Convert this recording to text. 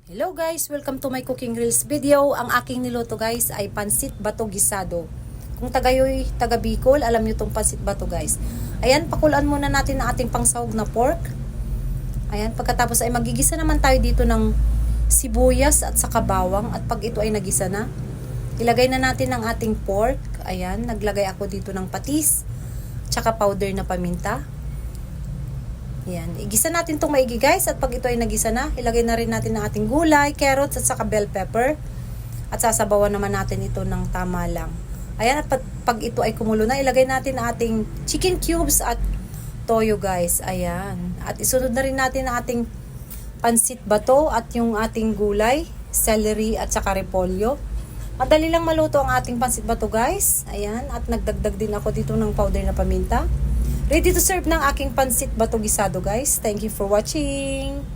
Hello guys! Welcome to my cooking reels video. Ang aking niluto guys ay pansit bato gisado. Kung tagayoy, taga Bicol, alam nyo tong pansit bato guys. Ayan, pakulaan muna natin ang ating pangsahog na pork. Ayan, pagkatapos ay magigisa naman tayo dito ng sibuyas at saka bawang. At pag ito ay nagisa na, ilagay na natin ang ating pork. Ayan, naglagay ako dito ng patis, tsaka powder na paminta. Yan, igisa natin itong maigi guys, at pag ito ay nagisa na, ilagay na rin natin ang ating gulay, carrots at saka bell pepper. At sasabawan naman natin ito ng tama lang. Ayan, at pag ito ay kumulo na, ilagay natin ang ating chicken cubes at toyo guys. Ayan, at isunod na rin natin ang ating pansit bato at yung ating gulay, celery at saka repolyo. Madali lang maluto ang ating pansit bato guys. Ayan, at nagdagdag din ako dito ng powder na paminta. Ready to serve ng aking pansit bato gisado guys. Thank you for watching.